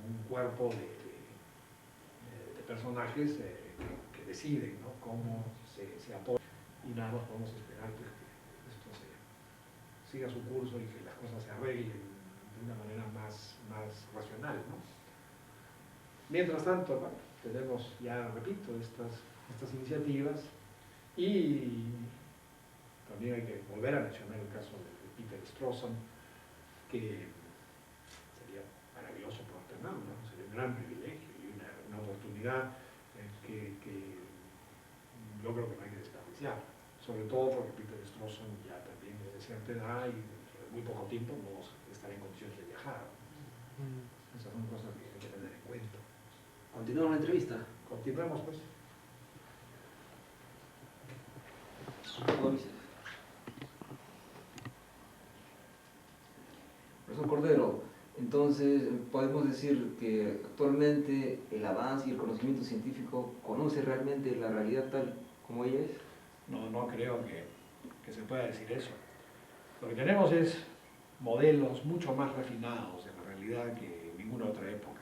un cuerpo de personajes que deciden, ¿no?, cómo se apoyan, y nada más podemos esperar pues, que esto siga su curso y que las cosas se arreglen de una manera más racional, ¿no? Mientras tanto, bueno, tenemos ya, repito, estas iniciativas, y también hay que volver a mencionar el caso de Peter Strawson, que sería maravilloso poder tenerlo, ¿no? Sería un gran privilegio y una oportunidad que yo creo que no hay que desperdiciar, sobre todo porque Peter Strawson ya también es de cierta edad y dentro de muy poco tiempo no estará en condiciones de viajar. Esas son cosas que hay que tener en cuenta. Continuamos la entrevista. Continuemos, pues. Profesor Cordero, entonces podemos decir que actualmente el avance y el conocimiento científico conoce realmente la realidad tal como ella es. No creo que se pueda decir eso. Lo que tenemos es modelos mucho más refinados de la realidad que en ninguna otra época.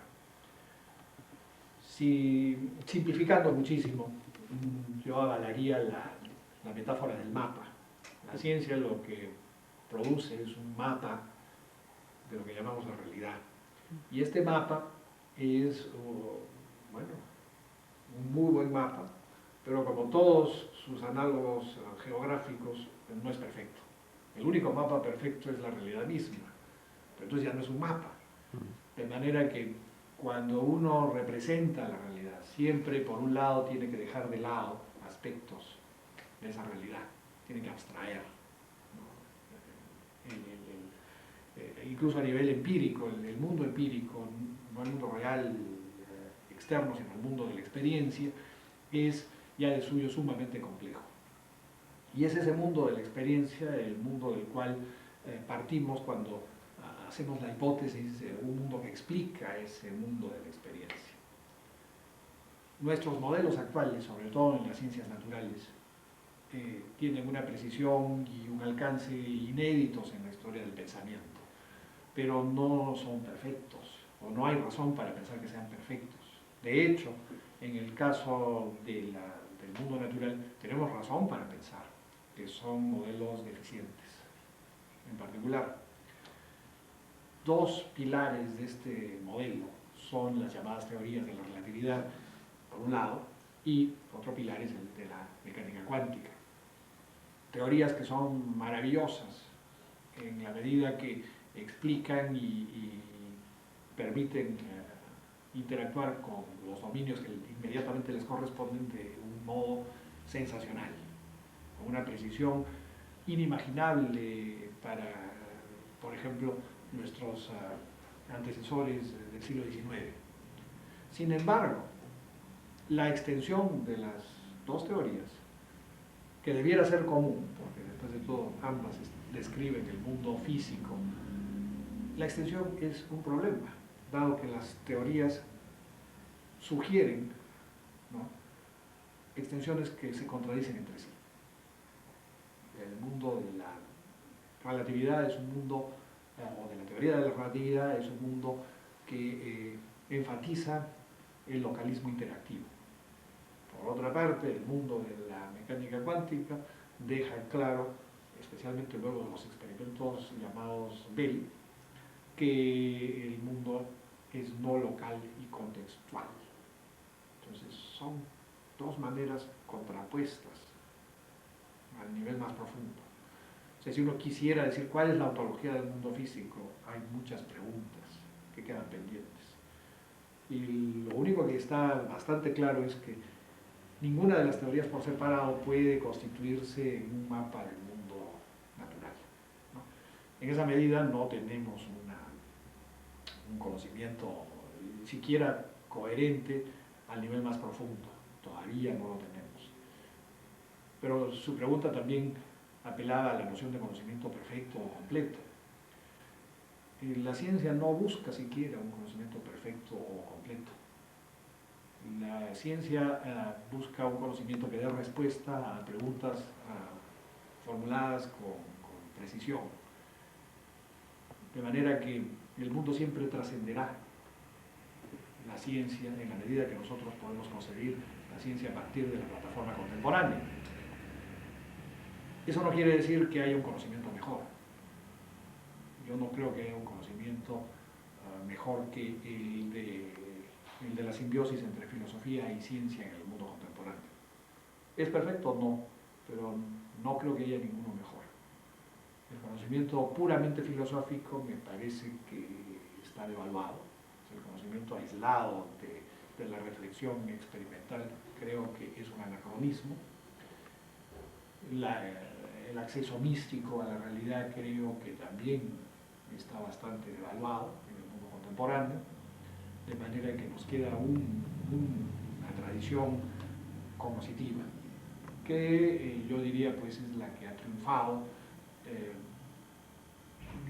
Si, simplificando muchísimo, yo avalaría la metáfora del mapa. La ciencia lo que produce es un mapa de lo que llamamos la realidad. Y este mapa es, bueno, un muy buen mapa, pero como todos sus análogos geográficos, no es perfecto. El único mapa perfecto es la realidad misma, pero entonces ya no es un mapa. De manera que cuando uno representa la realidad, siempre por un lado tiene que dejar de lado aspectos de esa realidad, tiene que abstraer, ¿no? Incluso a nivel empírico, el mundo empírico, no el mundo real externo, sino el mundo de la experiencia, es ya de suyo sumamente complejo. Y es ese mundo de la experiencia el mundo del cual partimos cuando hacemos la hipótesis de un mundo que explica ese mundo de la experiencia. Nuestros modelos actuales, sobre todo en las ciencias naturales, tienen una precisión y un alcance inéditos en la historia del pensamiento, pero no son perfectos, o no hay razón para pensar que sean perfectos. De hecho, en el caso del mundo natural, tenemos razón para pensar que son modelos deficientes. En particular, dos pilares de este modelo son las llamadas teorías de la relatividad, por un lado, y otro pilar es el de la mecánica cuántica. Teorías que son maravillosas en la medida que explican y permiten interactuar con los dominios que inmediatamente les corresponden de un modo sensacional, con una precisión inimaginable para, por ejemplo, nuestros antecesores del siglo XIX. Sin embargo, la extensión de las dos teorías, que debiera ser común, porque después de todo ambas describen el mundo físico, la extensión es un problema, dado que las teorías sugieren, ¿no?, extensiones que se contradicen entre sí. El mundo de la relatividad es un mundo, o de la teoría de la relatividad es un mundo que enfatiza el localismo interactivo. Por otra parte, el mundo de la mecánica cuántica deja claro, especialmente luego de los experimentos llamados Bell, que el mundo es no local y contextual. Entonces son dos maneras contrapuestas al nivel más profundo. O sea, si uno quisiera decir cuál es la ontología del mundo físico, hay muchas preguntas que quedan pendientes. Y lo único que está bastante claro es que ninguna de las teorías por separado puede constituirse en un mapa del mundo natural, ¿no? En esa medida no tenemos un conocimiento siquiera coherente al nivel más profundo, todavía no lo tenemos. Pero su pregunta también apelaba a la noción de conocimiento perfecto o completo. La ciencia no busca siquiera un conocimiento perfecto o completo. La ciencia busca un conocimiento que dé respuesta a preguntas formuladas con precisión, de manera que el mundo siempre trascenderá ciencia en la medida que nosotros podemos concebir la ciencia a partir de la plataforma contemporánea. Eso no quiere decir que haya un conocimiento mejor. Yo no creo que haya un conocimiento mejor que el de la simbiosis entre filosofía y ciencia en el mundo contemporáneo. ¿Es perfecto? No, pero no creo que haya ninguno mejor. El conocimiento puramente filosófico me parece que está devaluado. El conocimiento aislado de la reflexión experimental creo que es un anacronismo. El acceso místico a la realidad creo que también está bastante devaluado en el mundo contemporáneo, de manera que nos queda una tradición cognoscitiva que yo diría pues es la que ha triunfado,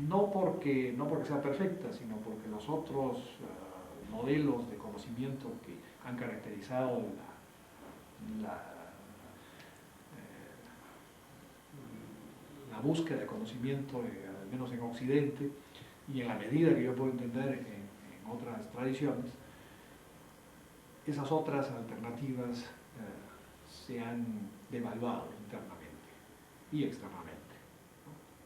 no porque sea perfecta, sino porque los otros modelos de conocimiento que han caracterizado la búsqueda de conocimiento, al menos en Occidente, y en la medida que yo puedo entender en otras tradiciones, esas otras alternativas se han devaluado internamente y externamente.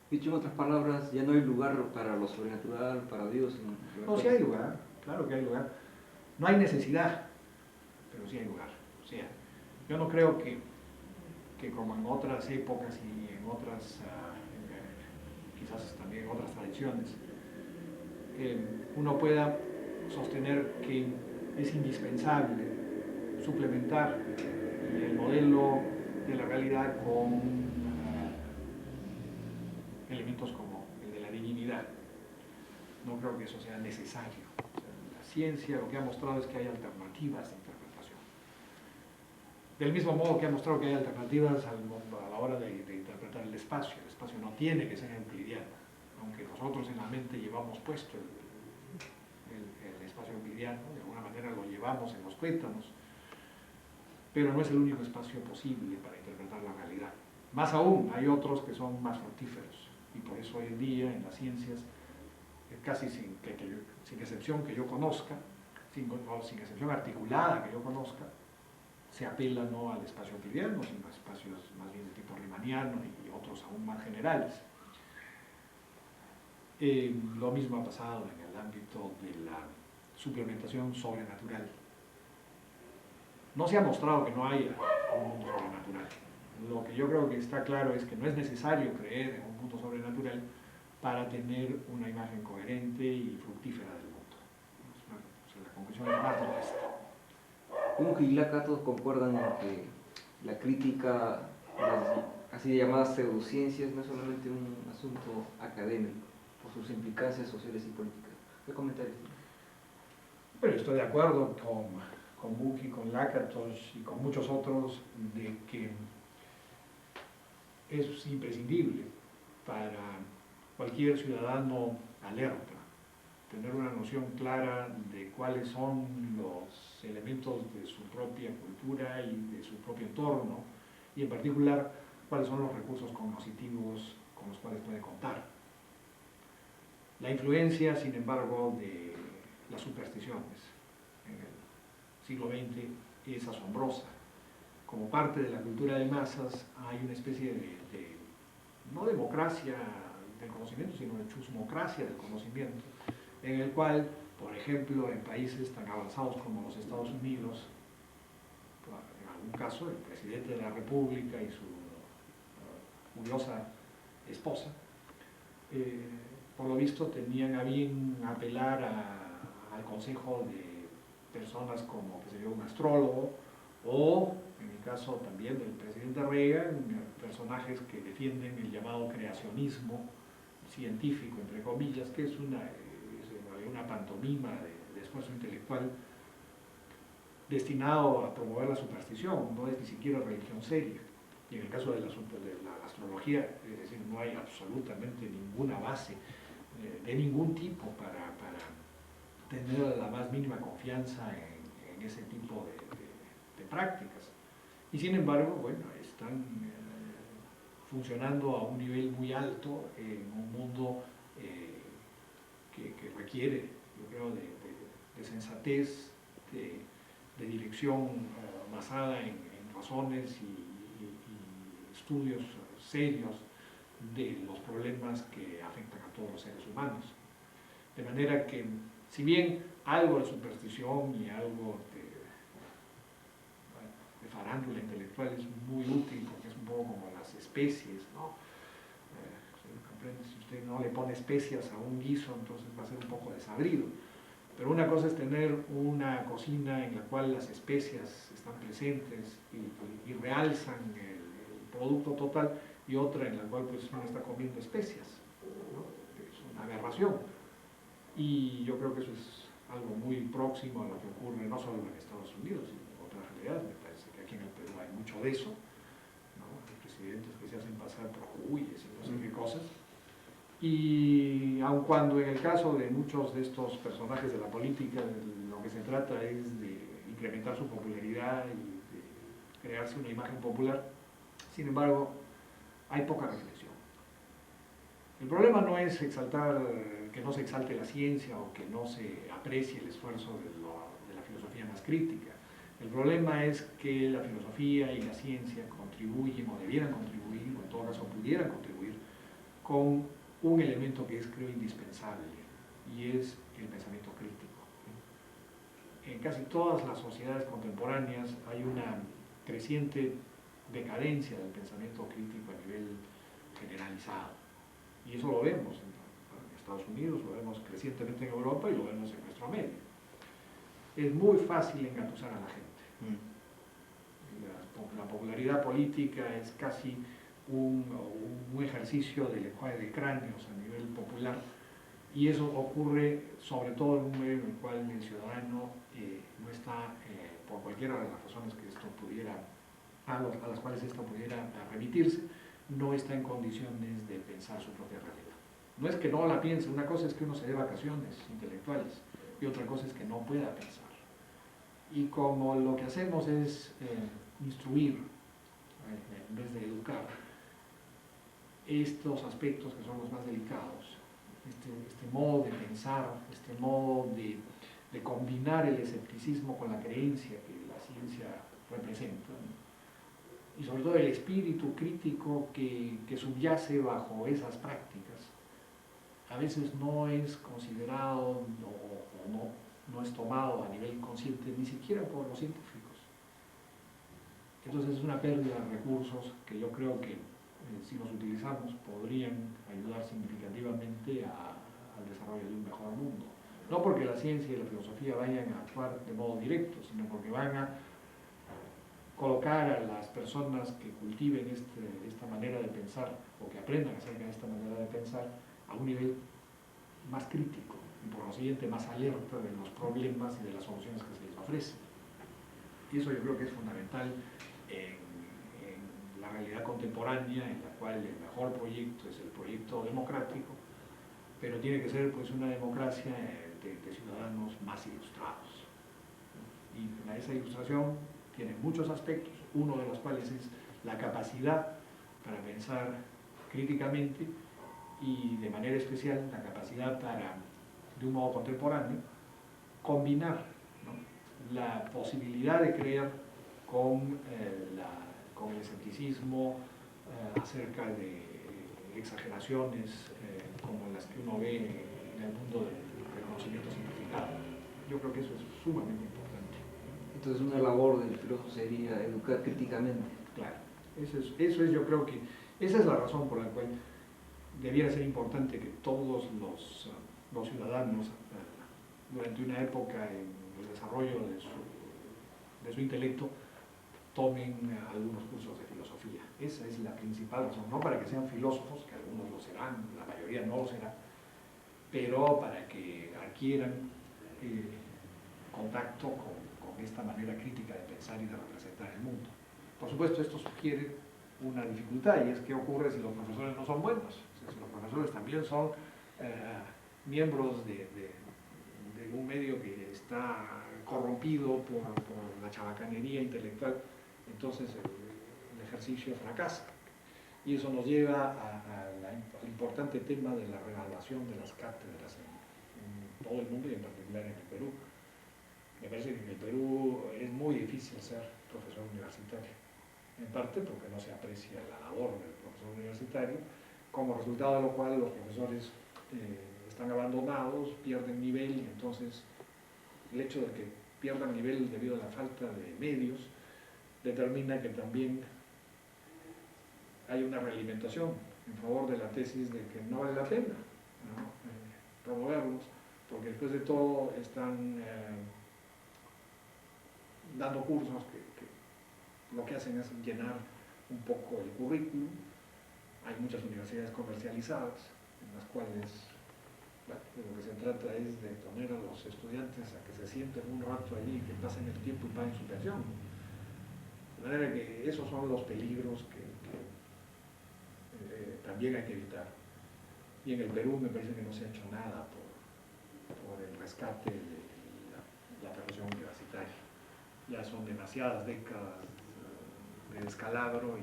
Dicho en otras palabras, ya no hay lugar para lo sobrenatural, para Dios. No, sí hay lugar, claro que hay lugar. No hay necesidad, pero sí hay lugar. O sea, yo no creo que como en otras épocas y en otras, quizás también en otras tradiciones, uno pueda sostener que es indispensable suplementar el modelo de la realidad con elementos como el de la divinidad. No creo que eso sea necesario. O sea, la ciencia lo que ha mostrado es que hay alternativas de interpretación. Del mismo modo que ha mostrado que hay alternativas a la hora de interpretar el espacio. El espacio no tiene que ser euclidiano, aunque nosotros en la mente llevamos puesto el espacio euclidiano, de alguna manera lo llevamos en los tuétanos, pero no es el único espacio posible para interpretar la realidad. Más aún, hay otros que son más fructíferos, y por eso hoy en día en las ciencias, casi sin excepción que yo conozca, sin excepción articulada que yo conozca, se apela no al espacio euclidiano, sino a espacios más bien de tipo riemanniano y otros aún más generales. Lo mismo ha pasado en el ámbito de la suplementación sobrenatural. No se ha mostrado que no haya un mundo sobrenatural. Lo que yo creo que está claro es que no es necesario creer en un mundo sobrenatural para tener una imagen coherente y fructífera del mundo. O sea, la conclusión es más modesta. Jung y Lacan todos concuerdan en que la crítica de las así llamadas pseudociencias no es solamente un asunto académico, por sus implicancias sociales y políticas. ¿Qué comentarios tiene? Pero estoy de acuerdo con Bucchi, con Lakatos y con muchos otros de que es imprescindible para cualquier ciudadano alerta tener una noción clara de cuáles son los elementos de su propia cultura y de su propio entorno, y en particular cuáles son los recursos cognitivos con los cuales puede contar. La influencia, sin embargo, de las supersticiones en el siglo XX es asombrosa. Como parte de la cultura de masas hay una especie de no democracia del conocimiento, sino de chusmocracia del conocimiento, en el cual, por ejemplo, en países tan avanzados como los Estados Unidos, en algún caso el presidente de la República y su curiosa esposa, por lo visto tenían a bien apelar al consejo de personas como, que sería un astrólogo, o en el caso también del presidente Reagan, personajes que defienden el llamado creacionismo científico, entre comillas, que es una pantomima de esfuerzo intelectual destinado a promover la superstición, no es ni siquiera religión seria. Y en el caso de la astrología, es decir, no hay absolutamente ninguna base de ningún tipo para tener la más mínima confianza en ese tipo de prácticas. Y sin embargo, bueno, están funcionando a un nivel muy alto en un mundo que requiere, yo creo, de sensatez, de dirección basada en razones y estudios serios de los problemas que afectan a todos los seres humanos. De manera que, si bien algo de superstición y algo de farándula intelectual es muy útil, porque es un poco como las especies, ¿no? Si usted no le pone especias a un guiso, entonces va a ser un poco desabrido. Pero una cosa es tener una cocina en la cual las especias están presentes y realzan el producto total, y otra en la cual pues uno está comiendo especias, ¿no? Es una aberración. Y yo creo que eso es algo muy próximo a lo que ocurre no solo en Estados Unidos, sino en otras realidades. Me parece que aquí en el Perú hay mucho de eso, ¿no? Hay presidentes que se hacen pasar por cuyes y no sé qué cosas. Y aun cuando en el caso de muchos de estos personajes de la política, lo que se trata es de incrementar su popularidad y de crearse una imagen popular, sin embargo, hay poca reflexión. El problema no es que no se exalte la ciencia o que no se aprecie el esfuerzo de la filosofía más crítica. El problema es que la filosofía y la ciencia contribuyen o debieran contribuir, o en todo caso pudieran contribuir, con un elemento que es, creo, indispensable, y es el pensamiento crítico. En casi todas las sociedades contemporáneas hay una creciente decadencia del pensamiento crítico a nivel generalizado. Y eso lo vemos en Estados Unidos, lo vemos crecientemente en Europa y lo vemos en nuestro medio. Es muy fácil engatusar a la gente. La popularidad política es casi un ejercicio de lenguaje de cráneos a nivel popular, y eso ocurre sobre todo en un medio en el cual el ciudadano no está, por cualquiera de las razones que esto pudiera, a las cuales esto pudiera remitirse, no está en condiciones de pensar su propia realidad. No es que no la piense, una cosa es que uno se dé vacaciones intelectuales y otra cosa es que no pueda pensar. Y como lo que hacemos es instruir, en vez de educar, estos aspectos que son los más delicados, este modo de pensar, este modo de combinar el escepticismo con la creencia que la ciencia representa, ¿no? Y sobre todo el espíritu crítico que subyace bajo esas prácticas, a veces no es considerado o no es tomado a nivel consciente ni siquiera por los científicos. Entonces es una pérdida de recursos que yo creo que si los utilizamos podrían ayudar significativamente al desarrollo de un mejor mundo. No porque la ciencia y la filosofía vayan a actuar de modo directo, sino porque van a colocar a las personas que cultiven esta manera de pensar, o que aprendan acerca de esta manera de pensar, a un nivel más crítico y por lo siguiente más alerta de los problemas y de las soluciones que se les ofrecen. Y eso yo creo que es fundamental en la realidad contemporánea, en la cual el mejor proyecto es el proyecto democrático, pero tiene que ser pues una democracia de ciudadanos más ilustrados. Y esa ilustración tiene muchos aspectos, uno de los cuales es la capacidad para pensar críticamente y de manera especial la capacidad para, de un modo contemporáneo, combinar, ¿no?, la posibilidad de creer con el escepticismo acerca de exageraciones como las que uno ve en el mundo del conocimiento simplificado. Yo creo que eso es sumamente importante. Entonces una labor del filósofo sería educar críticamente. Claro, eso es yo creo que, esa es la razón por la cual debiera ser importante que todos los ciudadanos durante una época en el desarrollo de su intelecto tomen algunos cursos de filosofía. Esa es la principal razón, no para que sean filósofos, que algunos lo serán, la mayoría no lo será, pero para que adquieran contacto con esta manera crítica de pensar y de representar el mundo. Por supuesto, esto sugiere una dificultad, y es qué ocurre si los profesores no son buenos, si los profesores también son miembros de un medio que está corrompido por la chabacanería intelectual. Entonces el ejercicio fracasa. Y eso nos lleva al importante tema de la revaluación de las cátedras en todo el mundo y en particular en el Perú. Me parece parece que en el Perú es muy difícil ser profesor universitario, en parte porque no se aprecia la labor del profesor universitario, como resultado de lo cual los profesores están abandonados, pierden nivel, y entonces el hecho de que pierdan nivel debido a la falta de medios determina que también hay una realimentación en favor de la tesis de que no vale la pena, ¿no? Promoverlos, porque después de todo están dando cursos que lo que hacen es llenar un poco el currículum. Hay muchas universidades comercializadas en las cuales bueno, de lo que se trata es de poner a los estudiantes a que se sienten un rato allí, que pasen el tiempo y paguen su pensión. De manera que esos son los peligros que también hay que evitar. Y en el Perú me parece que no se ha hecho nada por el rescate de la profesión universitaria. Ya son demasiadas décadas de descalabro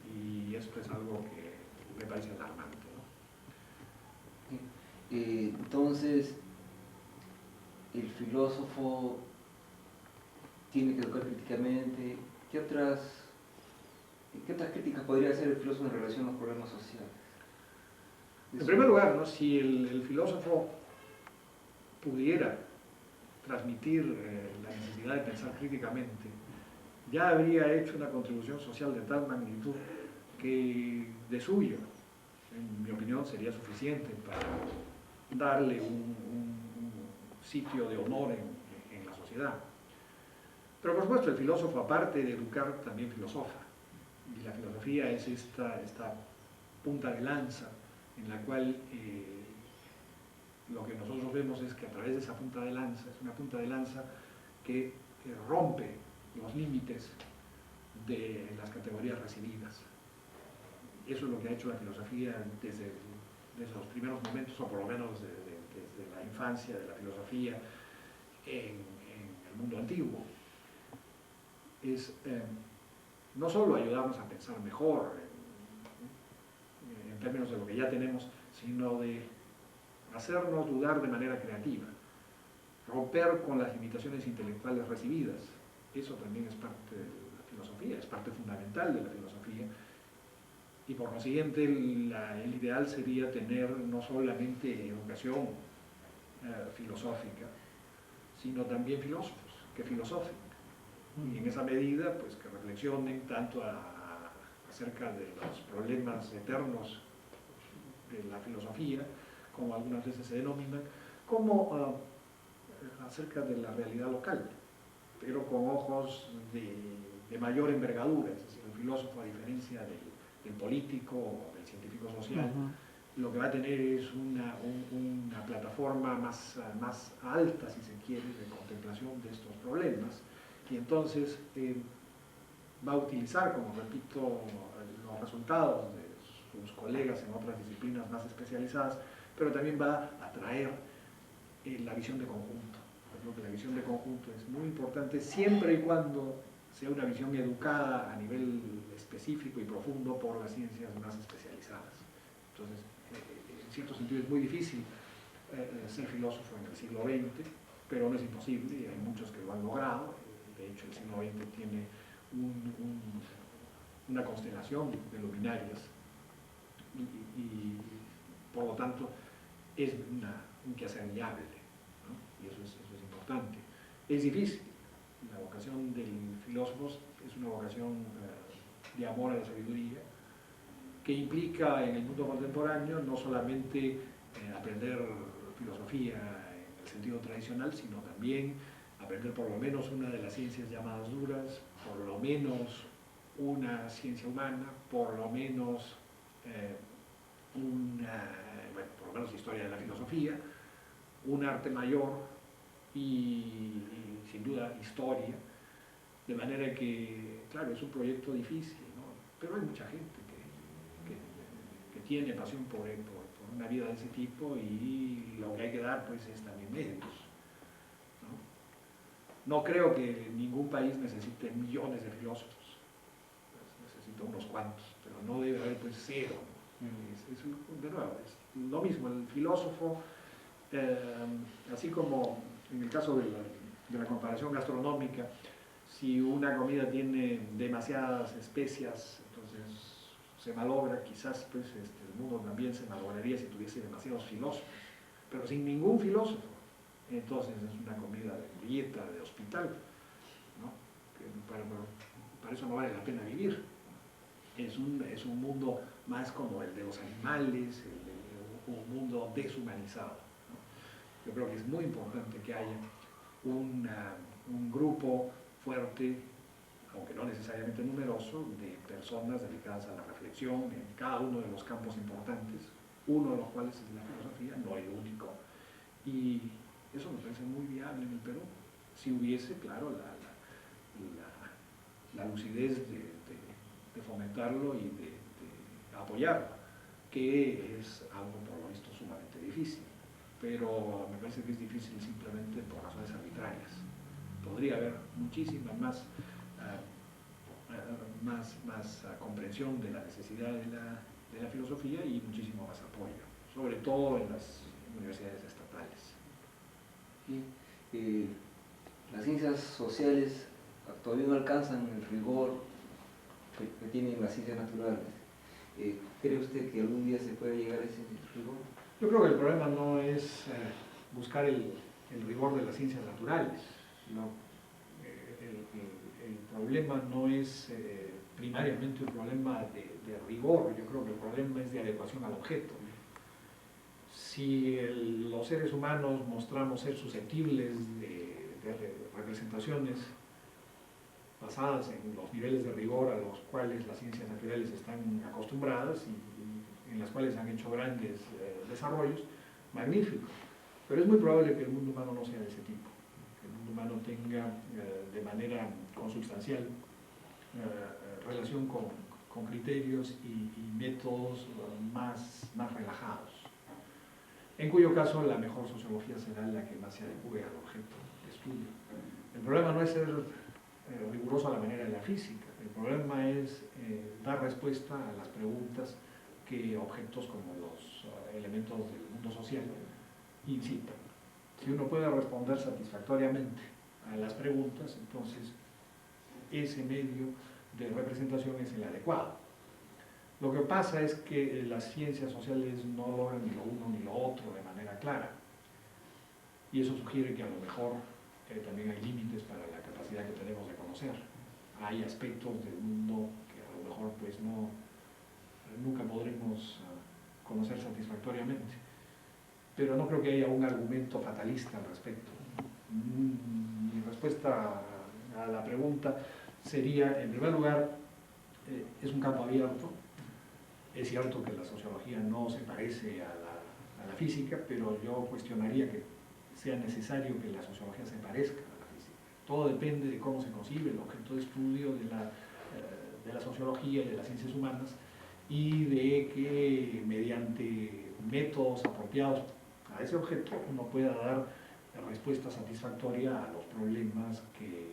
y esto es algo que me parece alarmante, ¿no? Entonces, el filósofo tiene que educar críticamente. ¿Qué otras críticas podría hacer el filósofo en relación a los problemas sociales? En primer lugar, ¿no? Si el filósofo pudiera transmitir la necesidad de pensar críticamente, ya habría hecho una contribución social de tal magnitud que de suyo, en mi opinión, sería suficiente para darle un sitio de honor en la sociedad. Pero por supuesto el filósofo, aparte de educar, también filosofa. Y la filosofía es esta punta de lanza en la cual lo que nosotros vemos es que a través de esa punta de lanza, es una punta de lanza que rompe los límites de las categorías recibidas. Eso es lo que ha hecho la filosofía desde los primeros momentos, o por lo menos desde la infancia de la filosofía en el mundo antiguo. Es no solo ayudarnos a pensar mejor en términos de lo que ya tenemos, sino de hacernos dudar de manera creativa, romper con las limitaciones intelectuales recibidas. Eso también es parte de la filosofía, es parte fundamental de la filosofía, y por consiguiente el ideal sería tener no solamente educación filosófica, sino también filósofos que filosofen, y en esa medida pues que reflexionen tanto acerca de los problemas eternos de la filosofía, como algunas veces se denominan, como acerca de la realidad local, pero con ojos de mayor envergadura. Es decir, el filósofo, a diferencia del político o del científico social, lo que va a tener es una plataforma más alta, si se quiere, de contemplación de estos problemas, y entonces va a utilizar, como repito, los resultados de sus colegas en otras disciplinas más especializadas, pero también va a traer la visión de conjunto. Yo creo que la visión de conjunto es muy importante siempre y cuando sea una visión educada a nivel específico y profundo por las ciencias más especializadas. Entonces, en cierto sentido es muy difícil ser filósofo en el siglo XX, pero no es imposible, y hay muchos que lo han logrado. De hecho, el siglo XX tiene una constelación de luminarias y por lo tanto es un quehacer viable, ¿no? Y eso es importante. Es difícil. La vocación del filósofo es una vocación de amor a la sabiduría, que implica en el mundo contemporáneo no solamente aprender filosofía en el sentido tradicional, sino también aprender por lo menos una de las ciencias llamadas duras, por lo menos una ciencia humana, por lo menos por lo menos historia de la filosofía, un arte mayor y sin duda historia, de manera que, claro, es un proyecto difícil, ¿no? Pero hay mucha gente que tiene pasión por una vida de ese tipo, y lo que hay que dar pues es también medios. No creo que ningún país necesite millones de filósofos, pues necesita unos cuantos, pero no debe haber pues cero. De nuevo, es lo mismo, el filósofo, así como en el caso de la comparación gastronómica. Si una comida tiene demasiadas especias, entonces se malogra. Quizás pues, el mundo también se malograría si tuviese demasiados filósofos, pero sin ningún filósofo. Entonces es una comida de dieta, de hospital, ¿no? Que para eso no vale la pena vivir. Es un mundo más como el de los animales, un mundo deshumanizado, ¿no? Yo creo que es muy importante que haya un grupo fuerte, aunque no necesariamente numeroso, de personas dedicadas a la reflexión en cada uno de los campos importantes, uno de los cuales es la filosofía, no el único. Y eso me parece muy viable en el Perú, si hubiese, claro, la lucidez de fomentarlo y de apoyarlo, que es algo por lo visto sumamente difícil, pero me parece que es difícil simplemente por razones arbitrarias. Podría haber muchísima más comprensión de la necesidad de la filosofía y muchísimo más apoyo, sobre todo en las universidades estatales. Sí. Las ciencias sociales todavía no alcanzan el rigor que tienen las ciencias naturales. ¿Cree usted que algún día se puede llegar a ese rigor? Yo creo que el problema no es buscar el rigor de las ciencias naturales, ¿no? El problema no es primariamente un problema de rigor, yo creo que el problema es de adecuación al objeto. Si los seres humanos mostramos ser susceptibles de representaciones basadas en los niveles de rigor a los cuales las ciencias naturales están acostumbradas y en las cuales han hecho grandes desarrollos, magnífico. Pero es muy probable que el mundo humano no sea de ese tipo, que el mundo humano tenga de manera consubstancial relación con criterios y métodos más relajados, en cuyo caso la mejor sociología será la que más se adecue al objeto de estudio. El problema no es ser riguroso a la manera de la física, el problema es dar respuesta a las preguntas que objetos como los elementos del mundo social incitan. Si uno puede responder satisfactoriamente a las preguntas, entonces ese medio de representación es el adecuado. Lo que pasa es que las ciencias sociales no logran ni lo uno ni lo otro de manera clara, y eso sugiere que a lo mejor también hay límites para la capacidad que tenemos de conocer. Hay aspectos del mundo que a lo mejor pues nunca podremos conocer satisfactoriamente, pero no creo que haya un argumento fatalista al respecto. Mi respuesta a la pregunta sería, en primer lugar, es un campo abierto. Es cierto que la sociología no se parece a la física, pero yo cuestionaría que sea necesario que la sociología se parezca a la física. Todo depende de cómo se concibe el objeto de estudio de la sociología y de las ciencias humanas, y de que mediante métodos apropiados a ese objeto uno pueda dar respuesta satisfactoria a los problemas que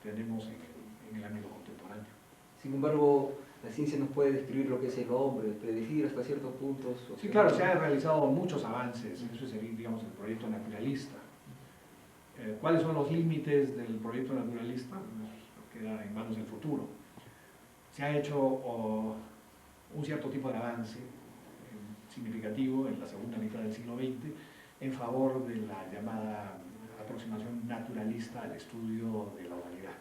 tenemos en el ámbito contemporáneo. Sin embargo, la ciencia nos puede describir lo que es el hombre, predecir hasta ciertos puntos. Sí, claro, se han realizado muchos avances, eso es, digamos, el proyecto naturalista. ¿Cuáles son los límites del proyecto naturalista? Queda en manos del futuro. Se ha hecho un cierto tipo de avance significativo en la segunda mitad del siglo XX en favor de la llamada aproximación naturalista al estudio de la humanidad,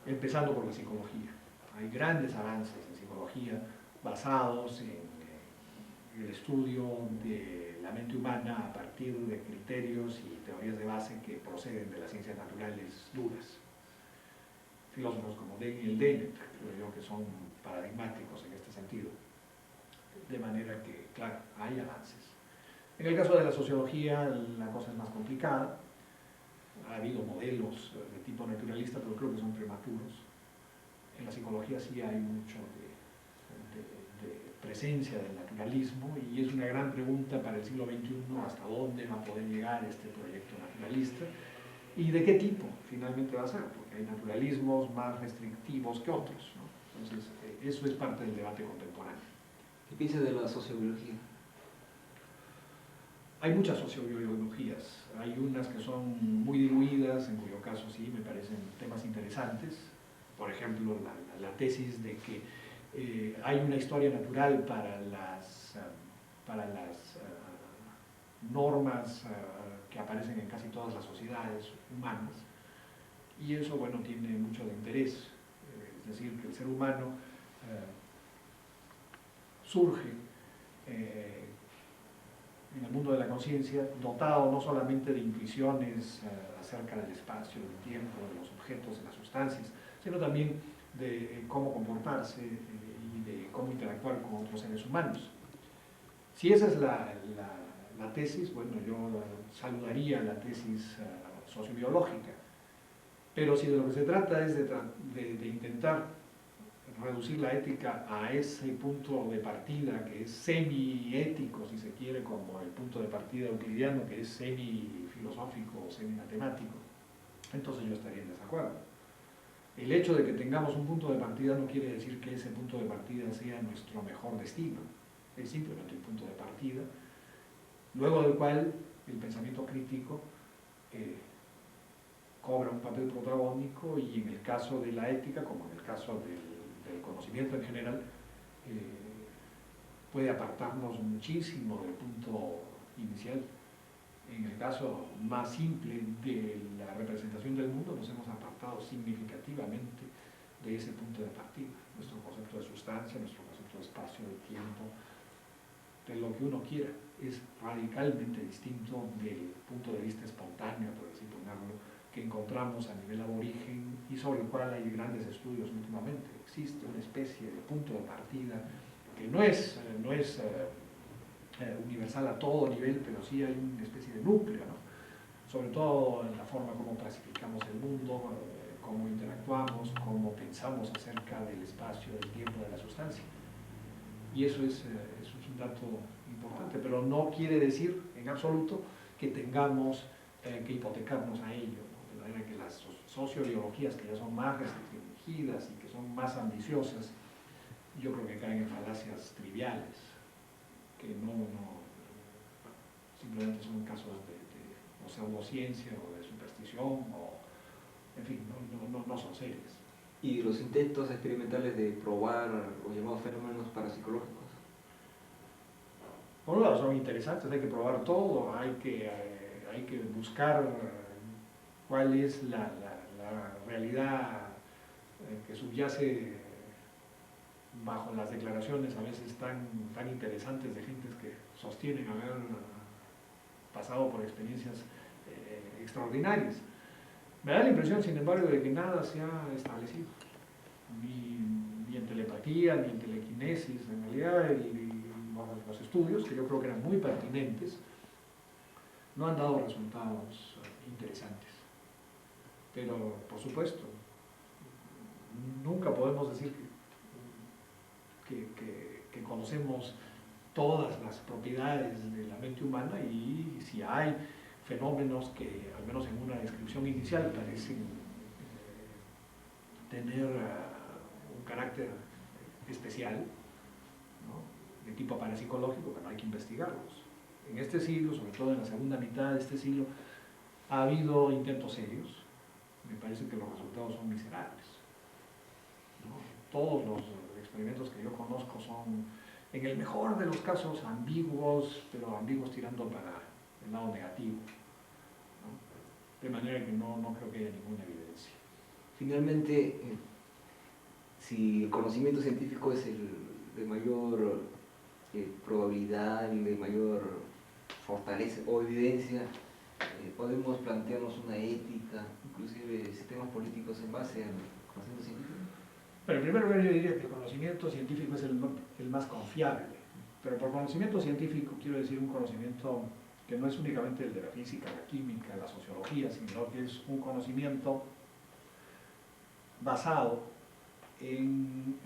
empezando por la psicología. Hay grandes avances en psicología basados en el estudio de la mente humana a partir de criterios y teorías de base que proceden de las ciencias naturales duras. Filósofos como Daniel Dennett, creo yo, que son paradigmáticos en este sentido. De manera que, claro, hay avances. En el caso de la sociología, la cosa es más complicada. Ha habido modelos de tipo naturalista, pero creo que son prematuros. En la psicología sí hay mucho de presencia del naturalismo, y es una gran pregunta para el siglo XXI hasta dónde va a poder llegar este proyecto naturalista y de qué tipo finalmente va a ser, porque hay naturalismos más restrictivos que otros, ¿no? Entonces, eso es parte del debate contemporáneo. ¿Qué piensa de la sociobiología? Hay muchas sociobiologías, hay unas que son muy diluidas, en cuyo caso sí me parecen temas interesantes. Por ejemplo, la tesis de que hay una historia natural para las normas que aparecen en casi todas las sociedades humanas, y eso, bueno, tiene mucho de interés. Es decir, que el ser humano surge en el mundo de la conciencia, dotado no solamente de intuiciones acerca del espacio, del tiempo, de los objetos, de las sustancias, sino también de cómo comportarse y de cómo interactuar con otros seres humanos. Si esa es la tesis, bueno, yo saludaría la tesis sociobiológica, pero si de lo que se trata es de intentar reducir la ética a ese punto de partida que es semi-ético, si se quiere, como el punto de partida euclidiano, que es semi-filosófico o semi-matemático, entonces yo estaría en desacuerdo. El hecho de que tengamos un punto de partida no quiere decir que ese punto de partida sea nuestro mejor destino, es simplemente un punto de partida, luego del cual el pensamiento crítico cobra un papel protagónico, y en el caso de la ética, como en el caso del conocimiento en general, puede apartarnos muchísimo del punto inicial. En el caso más simple de la representación del mundo, nos hemos apartado significativamente de ese punto de partida. Nuestro concepto de sustancia, nuestro concepto de espacio, de tiempo, de lo que uno quiera, es radicalmente distinto del punto de vista espontáneo, por así ponerlo, que encontramos a nivel aborigen y sobre el cual hay grandes estudios últimamente. Existe una especie de punto de partida que no es universal a todo nivel, pero sí hay una especie de núcleo, ¿no? Sobre todo en la forma como clasificamos el mundo, cómo interactuamos, cómo pensamos acerca del espacio, del tiempo, de la sustancia. Y eso es un dato importante, pero no quiere decir en absoluto que tengamos que hipotecarnos a ello, ¿no? De manera que las sociobiologías que ya son más restringidas y que son más ambiciosas, yo creo que caen en falacias triviales, que simplemente son casos de pseudociencia o de superstición, o, en fin, no son serias. ¿Y los intentos experimentales de probar los llamados fenómenos parapsicológicos? Por un lado son interesantes, hay que probar todo, hay que buscar cuál es la realidad que subyace bajo las declaraciones a veces tan interesantes de gentes que sostienen haber pasado por experiencias extraordinarias. Me da la impresión, sin embargo, de que nada se ha establecido, ni en telepatía, ni en telequinesis. En realidad, los estudios, que yo creo que eran muy pertinentes, no han dado resultados interesantes. Pero, por supuesto, nunca podemos decir que conocemos todas las propiedades de la mente humana, y si hay fenómenos que, al menos en una descripción inicial, parecen tener un carácter especial, ¿no?, de tipo parapsicológico, bueno, hay que investigarlos. En este siglo, sobre todo en la segunda mitad de este siglo, ha habido intentos serios. Me parece que los resultados son miserables, ¿no? Todos los experimentos que yo conozco son, en el mejor de los casos, ambiguos, pero ambiguos tirando para el lado negativo, ¿no? De manera que no creo que haya ninguna evidencia. Finalmente, si el conocimiento científico es el de mayor probabilidad, el de mayor fortaleza o evidencia, podemos plantearnos una ética, inclusive sistemas políticos en base al conocimiento científico. Pero en primer lugar yo diría que el conocimiento científico es el más confiable, pero por conocimiento científico quiero decir un conocimiento que no es únicamente el de la física, la química, la sociología, sino que es un conocimiento basado en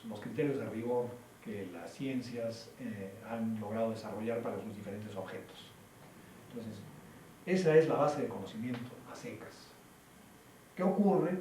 los criterios de rigor que las ciencias han logrado desarrollar para sus diferentes objetos. Entonces, esa es la base de conocimiento a secas. ¿Qué ocurre